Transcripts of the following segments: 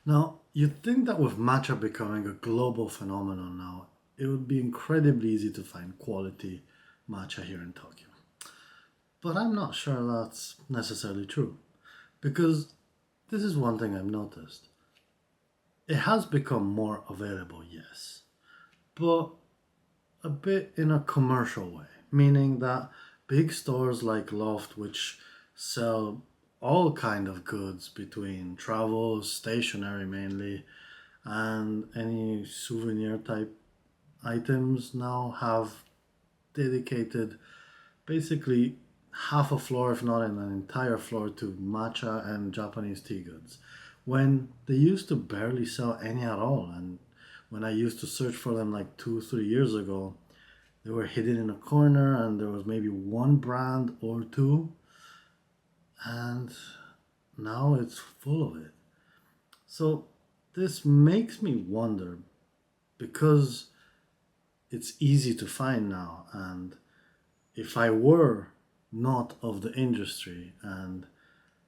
Now, you'd think that with matcha becoming a global phenomenon now, it would be incredibly easy to find quality matcha here in Tokyo. But I'm not sure that's necessarily true. Because this is one thing I've noticed. It has become more available, yes, but a bit in a commercial way, meaning that big stores like Loft, which sell all kind of goods between travel, stationery mainly, and any souvenir type items now have dedicated basically half a floor, if not an entire floor, to matcha and Japanese tea goods. When they used to barely sell any at all, and when I used to search for them like 2, 3 years ago, they were hidden in a corner and there was maybe one brand or two, and now it's full of it. So this makes me wonder because it's easy to find now, and if I were not of the industry and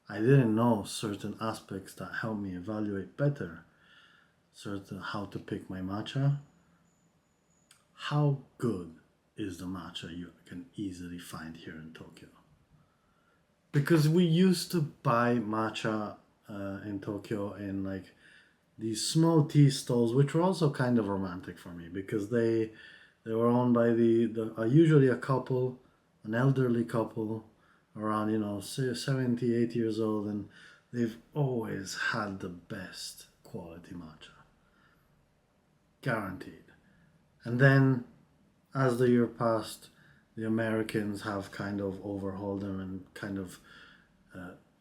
I didn't know certain aspects that help me evaluate better, certain how to pick my matcha, how good is the matcha you can easily find here in Tokyo? Because we used to buy matcha in Tokyo in like these small tea stalls, which were also kind of romantic for me because they were owned by usually a couple, an elderly couple, around say 78 years old, and they've always had the best quality matcha, guaranteed. And then as the year passed, the Americans have kind of overhauled them and kind of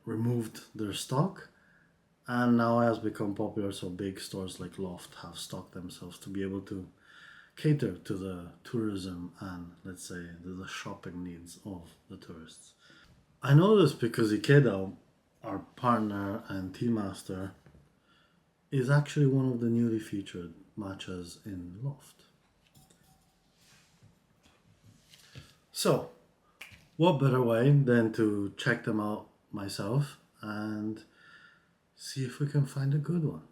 removed their stock, and now it has become popular. So big stores like Loft have stocked themselves to be able to cater to the tourism and, let's say, the shopping needs of the tourists. I know this because Ikeda, our partner and tea master, is actually one of the newly featured matchas in Loft. So, what better way than to check them out myself and see if we can find a good one?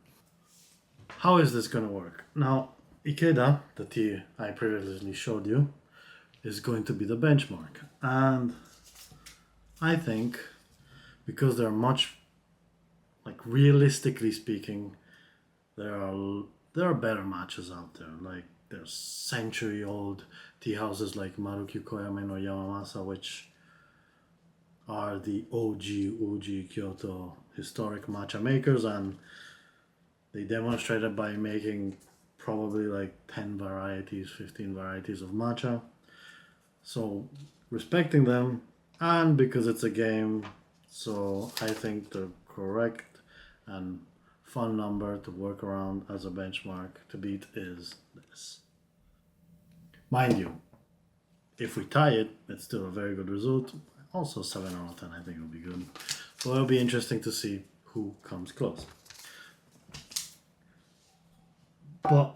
How is this going to work? Now, Ikeda, the tea I previously showed you, is going to be the benchmark. And I think because they're much, like realistically speaking, there are better matches out there. Like there's century old tea houses like Maruki Koyame no Yamamasa, which are the OG Kyoto historic matcha makers, and they demonstrated by making probably like 10 varieties, 15 varieties of matcha. So respecting them, and because it's a game, so I think the correct and fun number to work around as a benchmark to beat is this. Mind you, if we tie it, it's still a very good result. Also 7 out of 10, I think it will be good. So it'll be interesting to see who comes close. But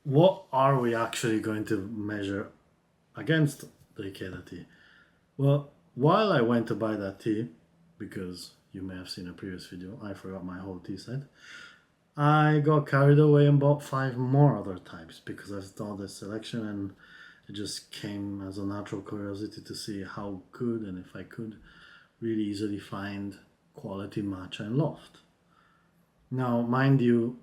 what are we actually going to measure against the Ikeda tea? Well, while I went to buy that tea, because you may have seen a previous video, I forgot my whole tea set, I got carried away and bought 5 more other types because I saw this selection and it just came as a natural curiosity to see how good and if I could really easily find quality matcha in Loft. Now, mind you,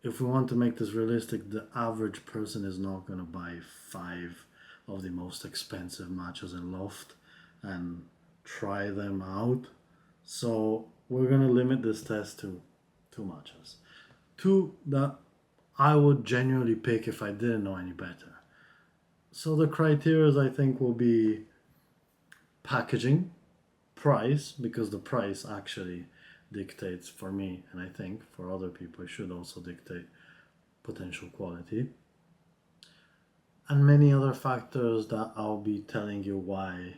if we want to make this realistic, the average person is not going to buy 5 of the most expensive matchas in Loft and try them out. So we're going to limit this test to 2 matchas. 2 that I would genuinely pick if I didn't know any better. So the criteria I think will be packaging, price, because the price actually dictates for me, and I think for other people it should also dictate potential quality, and many other factors that I'll be telling you why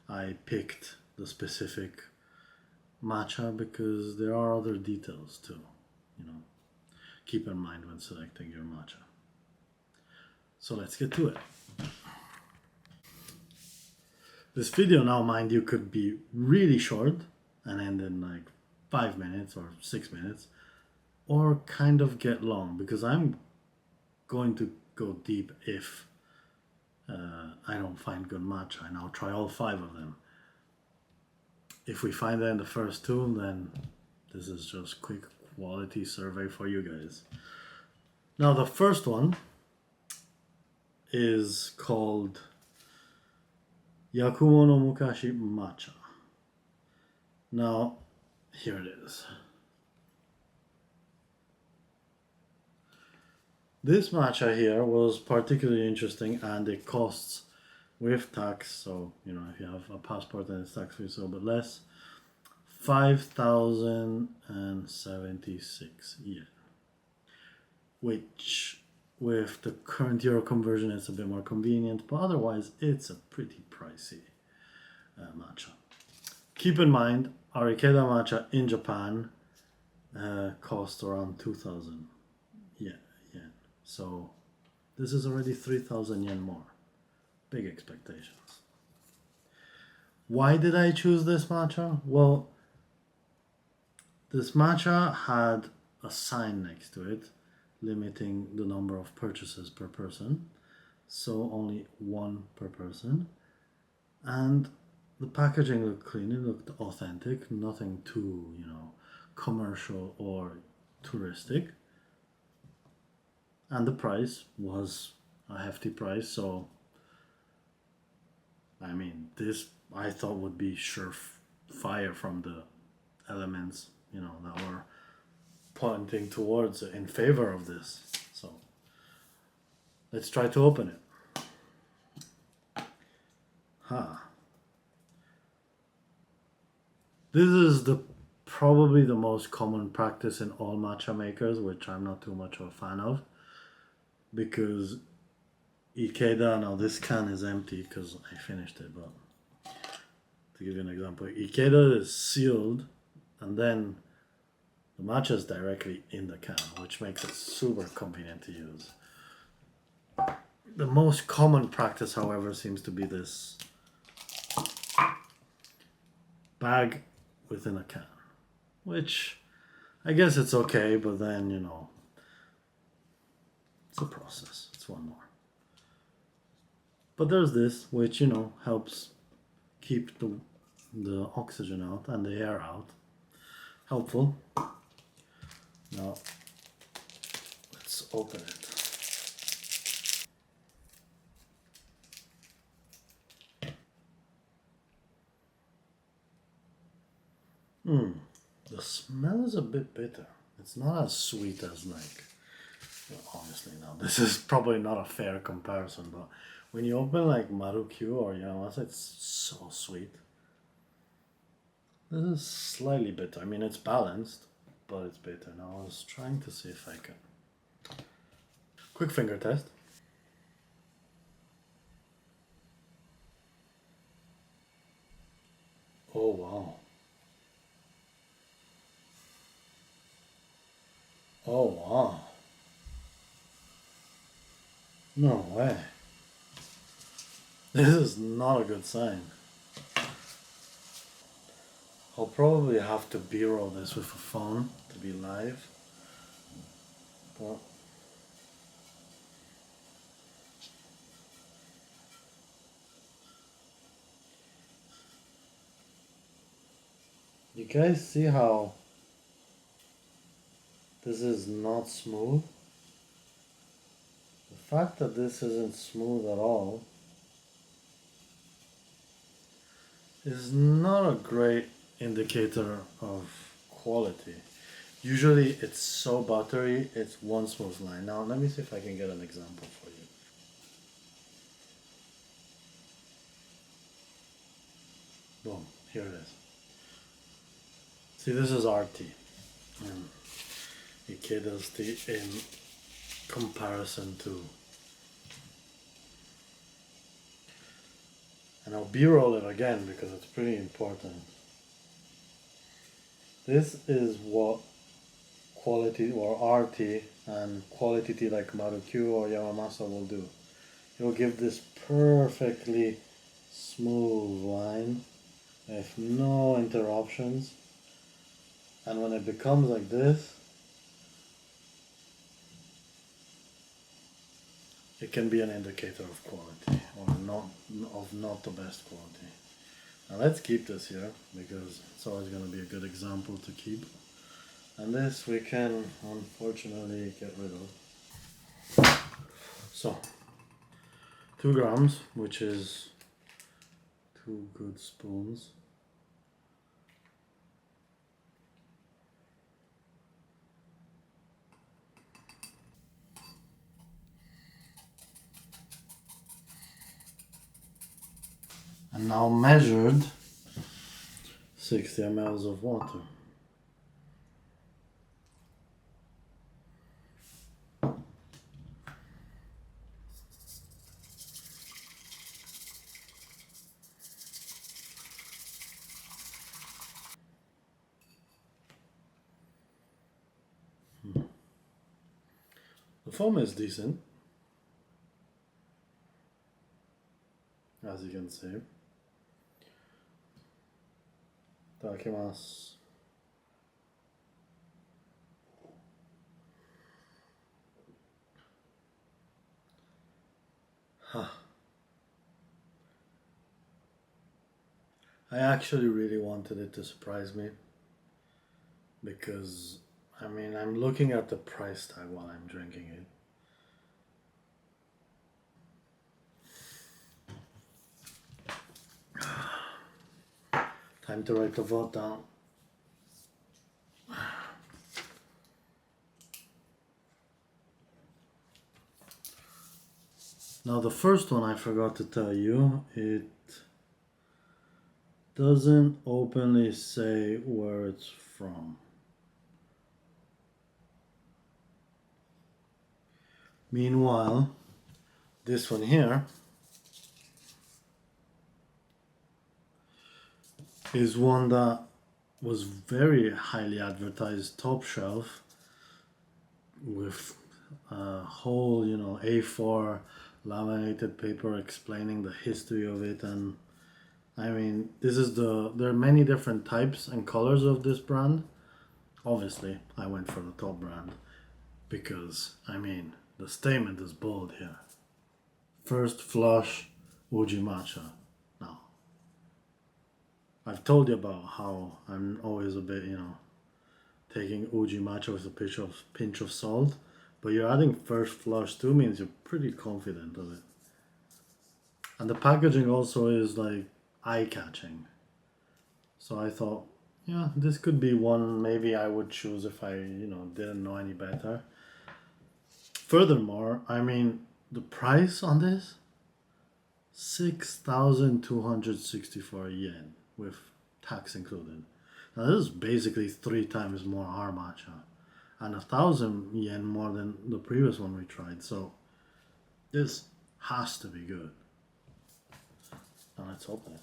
I picked the specific matcha, because there are other details to, keep in mind when selecting your matcha. So let's get to it. This video now, mind you, could be really short and end in like 5 minutes or 6 minutes, or kind of get long, because I'm going to go deep if I don't find good matcha, and I'll try all five of them. If we find that in the first two, then this is just quick quality survey for you guys. Now the first one is called Yakumo no Mukashi Matcha. Now, here it is. This matcha here was particularly interesting, and it costs with tax, so you know, if you have a passport and it's tax free, so but less, 5,076 yen, which with the current euro conversion it's a bit more convenient, but otherwise it's a pretty pricey matcha. Keep in mind, our Ikeda matcha in Japan cost around 2,000 yen. So this is already 3,000 yen more. Big expectations. Why did I choose this matcha? Well, this matcha had a sign next to it limiting the number of purchases per person, so only one per person, and the packaging looked clean, it looked authentic, nothing too, you know, commercial or touristic, and the price was a hefty price, so I mean, this I thought would be surefire from the elements, you know, that were pointing towards in favor of this. So let's try to open it. This is probably the most common practice in all matcha makers, which I'm not too much of a fan of, because Ikeda, now this can is empty because I finished it, but to give you an example, Ikeda is sealed and then the matcha is directly in the can, which makes it super convenient to use. The most common practice, however, seems to be this bag within a can, which I guess it's okay, but then, you know, it's a process. It's one more. But there's this, which, you know, helps keep the oxygen out and the air out. Helpful. Now, let's open it. The smell is a bit bitter. It's not as sweet as, like, well, obviously now this is probably not a fair comparison, but when you open like Marukyu or Yamasa, it's so sweet. This is slightly bitter. I mean, it's balanced, but it's bitter. Now I was trying to see if I can. Quick finger test. Oh wow. Oh wow. No way. This is not a good sign. I'll probably have to B-roll this with a phone to be live. But you guys see how this is not smooth? The fact that this isn't smooth at all is not a great indicator of quality. Usually it's so buttery, it's one smooth line. Now let me see if I can get an example for you. Boom, here it is. See, this is RT. And Ikeda's tea in comparison to. And I'll B-roll it again because it's pretty important. This is what quality or RT and quality tea like Marukyu or Yamamasa will do. It will give this perfectly smooth line with no interruptions. And when it becomes like this, it can be an indicator of quality or not the best quality. Now let's keep this here because it's always going to be a good example to keep. And this we can unfortunately get rid of. So 2 grams, which is 2 good spoons. And now measured 60 ml of water. The foam is decent, as you can see. いただきます。I actually really wanted it to surprise me because, I mean, I'm looking at the price tag while I'm drinking it. Time to write the vote down. Now the first one I forgot to tell you, it doesn't openly say where it's from. Meanwhile, this one here is one that was very highly advertised, top shelf, with a whole, A4 laminated paper explaining the history of it. And I mean, there are many different types and colors of this brand. Obviously, I went for the top brand because, I mean, the statement is bold here. First flush Uji matcha. Now, I've told you about how I'm always a bit, taking Uji matcha with a pinch of salt, but you're adding first flush too means you're pretty confident of it. And the packaging also is like eye-catching. So I thought, yeah, this could be one maybe I would choose if I, didn't know any better. Furthermore, I mean, the price on this, 6,264 yen with tax included. Now this is basically 3 times more our matcha and 1,000 yen more than the previous one we tried. So this has to be good. Now let's open it.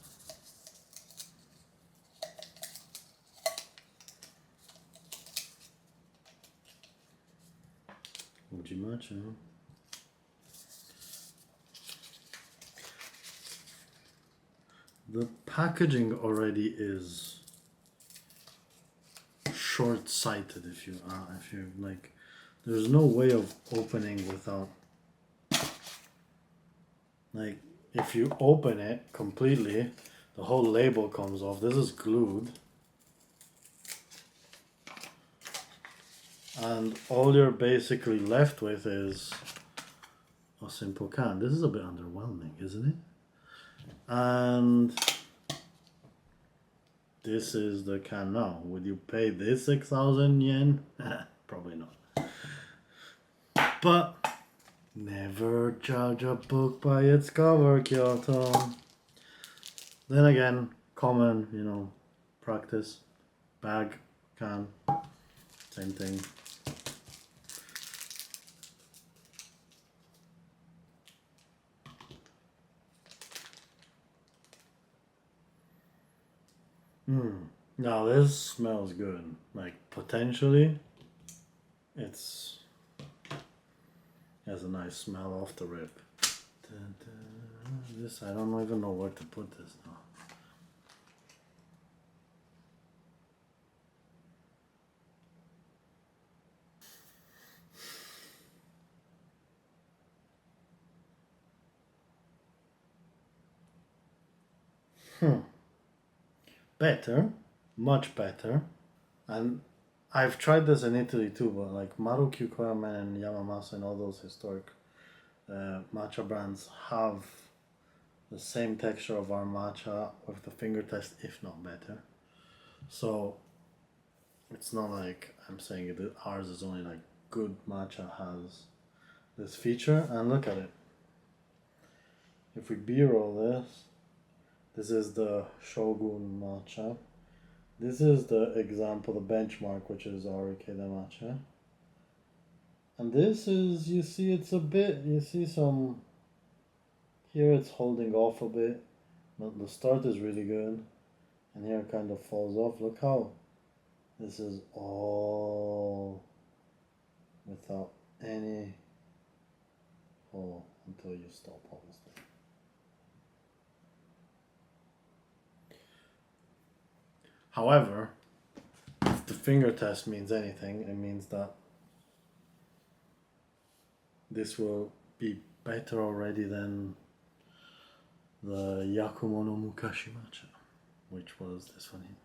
Uji matcha. The packaging already is short-sighted. If you like, there's no way of opening without, like, if you open it completely, the whole label comes off. This is glued. And all you're basically left with is a simple can. This is a bit underwhelming, isn't it? And this is the can now. Would you pay this 6,000 yen? Probably not. But never judge a book by its cover, Kyoto. Then again, common, practice. Bag, can, same thing. Now this smells good. Like, potentially, has a nice smell off the rip. This, I don't even know where to put this now. Hmm. Better, much better. And I've tried this in Italy too, but like Marukyuu Koyamen and Yamamasa and all those historic matcha brands have the same texture of our matcha with the finger test, if not better. So it's not like I'm saying it, ours is only like good matcha has this feature. And look at it. If we b-roll this is the Shogun matcha. This is the example, the benchmark, which is Arikeda matcha. And this is, you see, it's a bit, you see some, here it's holding off a bit. But the start is really good. And here it kind of falls off. Look how this is all without any hole until you stop, obviously. However, if the finger test means anything, it means that this will be better already than the Yakumo no Mukashi matcha, which was this one here.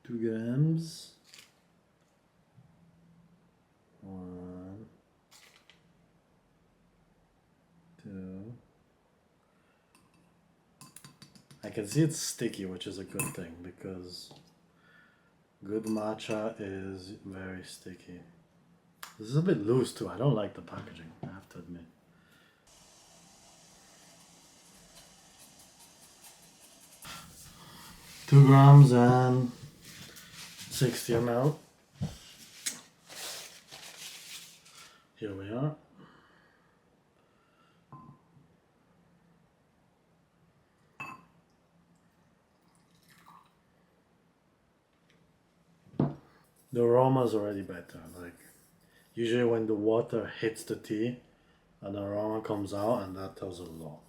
2 grams. 1, 2. I can see it's sticky, which is a good thing because good matcha is very sticky. This is a bit loose too. I don't like the packaging, I have to admit. Two grams and 60 ml. Here we are. The aroma is already better. Like usually when the water hits the tea, an aroma comes out, and that tells a lot.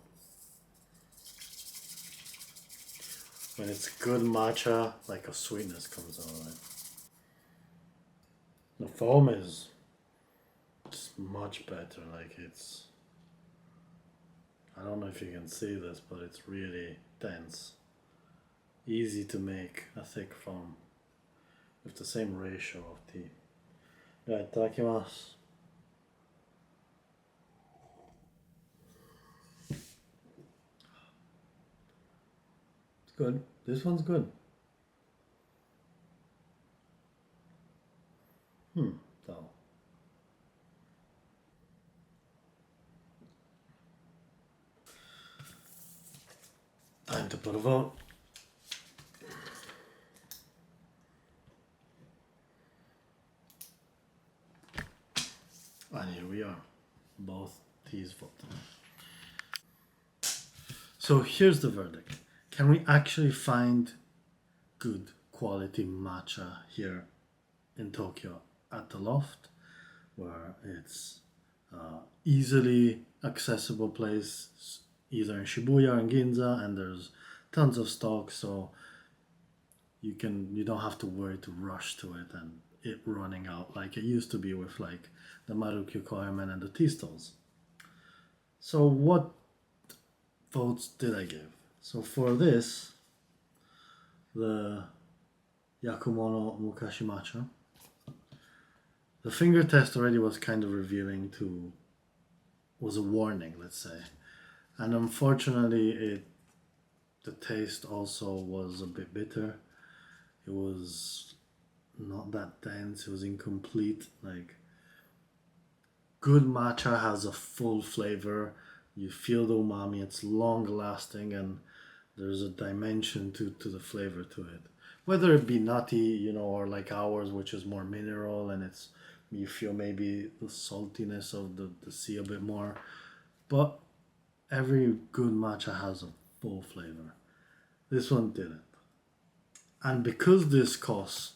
When it's good matcha, like a sweetness comes out, right? The foam is just much better. Like it's, I don't know if you can see this, but it's really dense. Easy to make a thick foam with the same ratio of tea. Right, itadakimasu. It's good. This one's good. So. Time to put a vote. And here we are. Both teas voted. So here's the verdict. Can we actually find good quality matcha here in Tokyo at the Loft, where it's easily accessible place, either in Shibuya or in Ginza, and there's tons of stock, so you don't have to worry to rush to it and it running out like it used to be with like the Marukyuu Koyamen and the tea stalls. So what votes did I give? So for this, the Yakumo no Mukashi matcha, the finger test already was kind of revealing to, was a warning, let's say. And unfortunately, the taste also was a bit bitter. It was not that dense, it was incomplete. Like, good matcha has a full flavor. You feel the umami, it's long lasting, and there's a dimension to the flavor to it. Whether it be nutty, or like ours, which is more mineral, and you feel maybe the saltiness of the sea a bit more. But every good matcha has a full flavor. This one didn't. And because this costs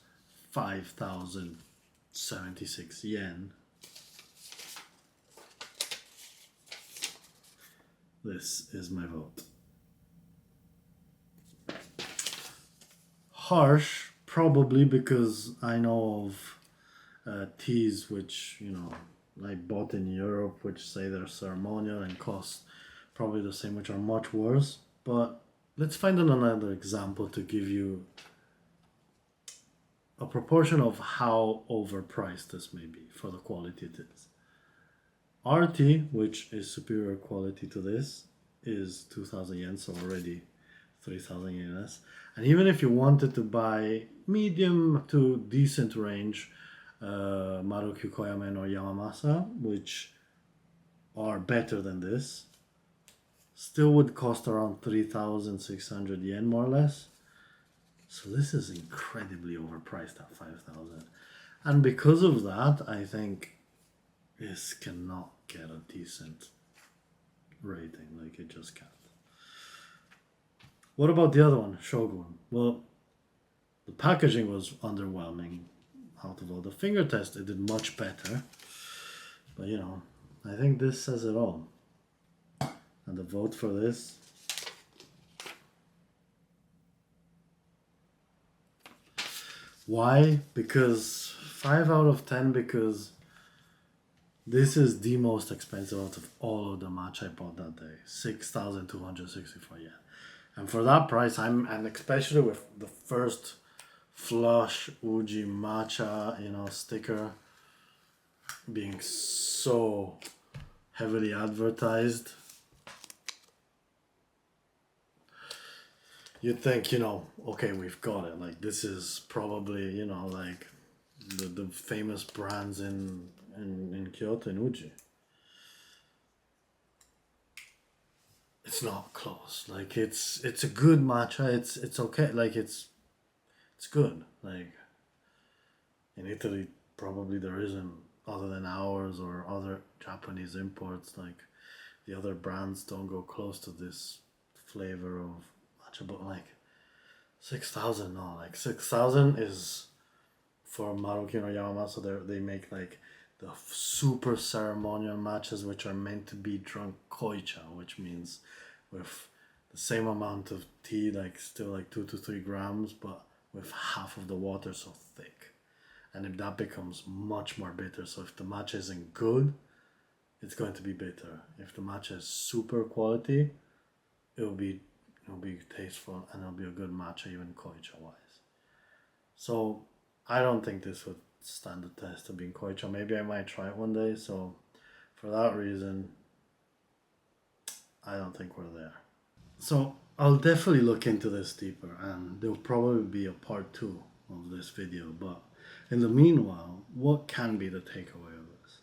5,076 yen, this is my vote. Harsh, probably because I know of teas which, I bought in Europe, which say they're ceremonial and cost probably the same which are much worse. But let's find another example to give you a proportion of how overpriced this may be for the quality it is. RT, which is superior quality to this, is 2,000 yen, so already 3,000 yen less. And even if you wanted to buy medium to decent range Marukyu Koyamen or Yamamasa, which are better than this, still would cost around 3,600 yen more or less. So this is incredibly overpriced at 5,000. And because of that, I think this cannot get a decent rating. Like, it just can't. What about the other one, Shogun? Well, the packaging was underwhelming. Out of all the finger tests, it did much better. But you know, I think this says it all. And the vote for this, why? Because 5 out of 10, because this is the most expensive out of all of the matcha I bought that day. 6,264 yen. And for that price, and especially with the first flush Uji matcha, you know, sticker being so heavily advertised, you'd think, you know, okay, we've got it. Like, this is probably, you know, like the famous brands in Kyoto and Uji. It's not close. Like, it's a good matcha. It's okay. Like, it's good. Like, in Italy, probably there isn't, other than ours or other Japanese imports. Like, the other brands don't go close to this flavor of matcha. But like 6,000, no, like 6,000 is for Maruki no Yamamasa. They make like the super ceremonial matchas, which are meant to be drunk koicha, which means with the same amount of tea, like still like 2 to 3 grams, but with half of the water, so thick. And if that becomes much more bitter, so if the matcha isn't good, it's going to be bitter. If the matcha is super quality, it'll be tasteful, and it'll be a good matcha even koicha wise. So I don't think this would stand the test of being koicha. Maybe I might try it one day. So for that reason, I don't think we're there. So I'll definitely look into this deeper, and there'll probably be a part 2 of this video. But in the meanwhile, what can be the takeaway of this?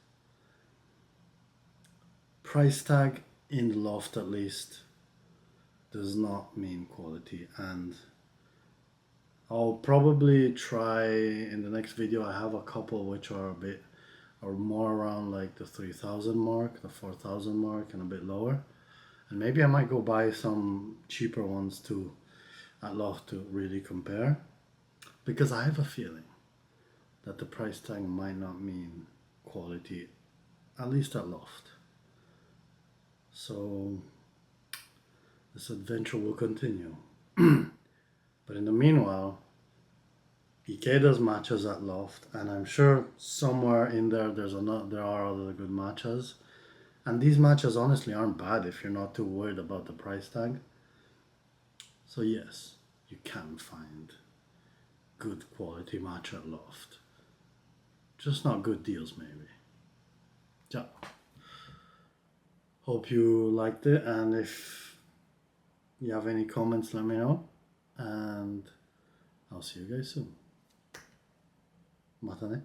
Price tag, in the loft at least, does not mean quality. And I'll probably try in the next video. I have a couple which are more around like the 3,000 mark, the 4,000 mark, and a bit lower. And maybe I might go buy some cheaper ones too at Loft to really compare, because I have a feeling that the price tag might not mean quality, at least at Loft. So this adventure will continue. But in the meanwhile, Ikeda's matchas at Loft, and I'm sure somewhere in there there are other good matchas. And these matchas honestly aren't bad if you're not too worried about the price tag. So yes, you can find good quality matcha at Loft. Just not good deals maybe. Yeah. Hope you liked it, and if you have any comments, let me know. And I'll see you guys soon. Mata ne.